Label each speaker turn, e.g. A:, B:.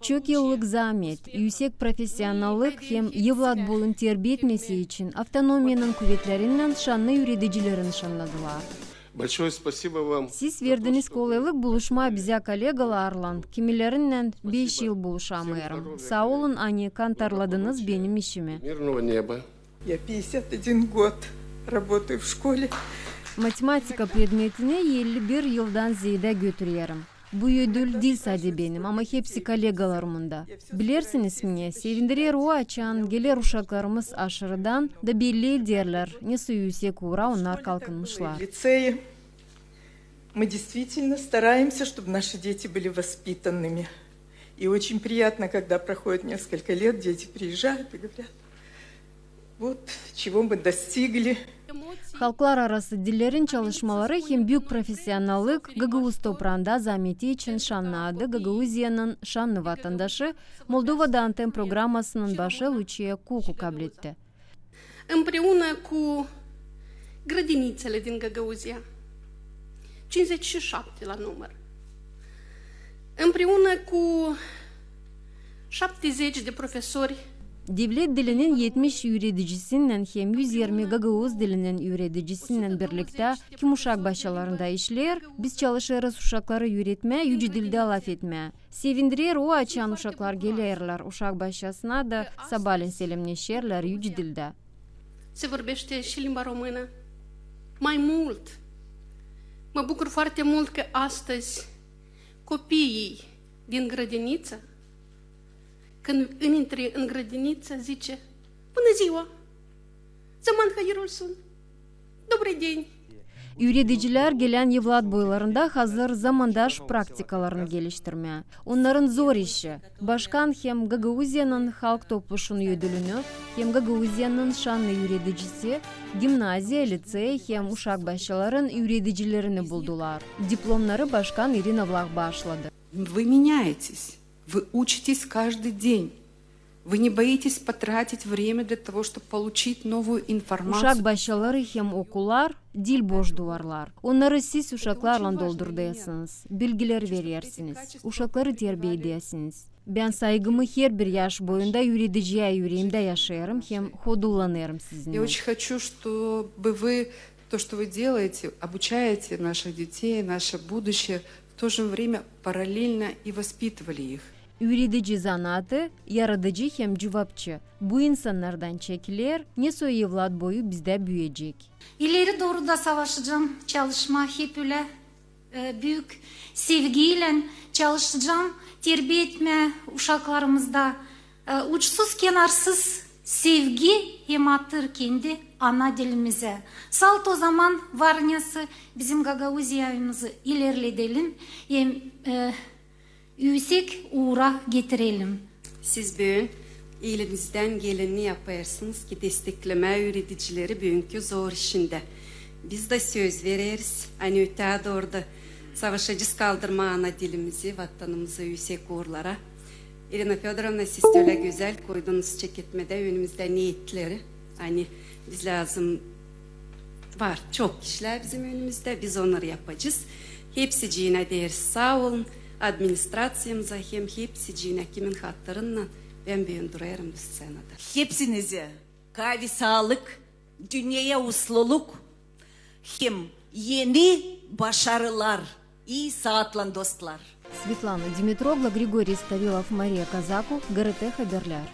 A: Çok yıllık zahmet, yüksek profesyonellik hem yevlat bolun terbiye etmesi için автономиянın kuvvetlerinden şanlı yöneticilerin şanladılar.
B: Большое спасибо вам.
A: Siz verdiniz kolaylık buluşma bize kolegalarla, kimilerinden 5 yıl buluşamıyorum. Sağ olun Ani, kantarladınız benim işimi.
B: Мирного неба.
C: Я 51 год работаю в школе.
A: Matematika predmetini 51 yıldan ziyade götürüyorum. Bu ödül dil sadece benim ama hepsi kolegalarımın da. Bilirsiniz mi, sevindirir o açan gelir uşaklarımız aşırıdan da belli derler. Nesi yüksek uğra onlar kalkınmışlar.
C: Мы действительно стараемся, чтобы наши дети были воспитанными. И очень приятно, когда проходит несколько лет, дети приезжают и говорят, вот чего мы достигли.
A: Halklar arası dillerin çalışmaları hem büyük profesyonellik Gagauz toprağında zahmeti için şanlı adı Gagauziyanın şanlı vatandaşı Moldova Dantem programmasının başı Lucia Cucu kabul etti.
D: Împreună cu grădinițele din Găgăuzia, 57 la număr, împreună cu 70 de profesori.
A: Devlet dilinin 70 öğreticisinden hem 120 Gagauz dilinin öğreticisinden birlikte kim uşak başlarında işler, biz çalışırız uşakları öğretmeye, yüce dilde laf etmeye. Sevindirir o açan uşaklar gelirler uşak başlasına da sabahleyin selamleşirler yüce dilde.
D: Se vorbește și limba română. Mai mult, mă bucur foarte mult că astăzi copiii din grădiniță, când intre în grădiniță, zice, bună ziua, zaman hayırlı olsun, добрый день.
A: Öğreticiler gelen yevlat boylarında hazır zamandaş praktikalarını geliştirmeye. Onların zor işi. Başkan hem Gagauziyanın halk topluşunun ödülünü, hem Gagauziyanın şanlı öğreticisi, gimnaziya, lisey hem uşak başçıların öğreticilerini buldular. Diplomları Başkan Irina Vlach bağışladı.
E: Вы меняетесь, вы учитесь каждый день. Вы не боитесь потратить время для того, чтобы получить новую информацию.
A: Uşak başçıları hem okullar, dil boş duvarlar. Onları siz uşaklarla doldurduğunuz, bilgiler verirsiniz. Uşakları terbiye edersiniz. Ben saygımı her bir yaş boyunda öğreticiye yüreğimde yaşarım hem hodullanırım sizinle.
E: Я очень хочу, чтобы вы, то, что вы делаете, обучаете наших детей, наше будущее, в то же время параллельно и воспитывали их.
A: Öğretici zanaatı, yaratıcı hem cevapçı. Bu insanlardan çekilir, ne soy evlat boyu bizde büyüyecek.
F: İleri doğru da savaşacağım, çalışma hep öyle büyük sevgiyle çalışacağım, terbiye etme uşaklarımızda uçsuz kenarsız sevgi hem attır kendi ana dilimize. Salt o zaman varnyası bizim Gagauziya'mızı ilerletelim hem yüksek uğra getirelim.
G: Siz bugün elinizden geleni yaparsınız ki destekleme öğreticileri bugünkü zor işinde. Biz de söz veririz. Hani öte doğru savaşacağız kaldırma ana dilimizi, vatanımızı yüksek uğurlara. Irina Fedorovna siz öyle güzel koydunuz çeketmede önümüzde niyetleri. Hani biz lazım var çok kişiler bizim önümüzde. Biz onları yapacağız. Hepsiciğine deriz sağ olun. Administrasyamıza hem hepsiciğine kimin hatlarıyla ben büyün durarım bu scenada.
H: Hepsinize kalbi sağlık, dünyaya usluluk, hem yeni başarılar, iyi saatlan dostlar.
A: Svetlana Dimitrogla, Grigoriy Stavilov, Maria Kazaku, GRT Haberler.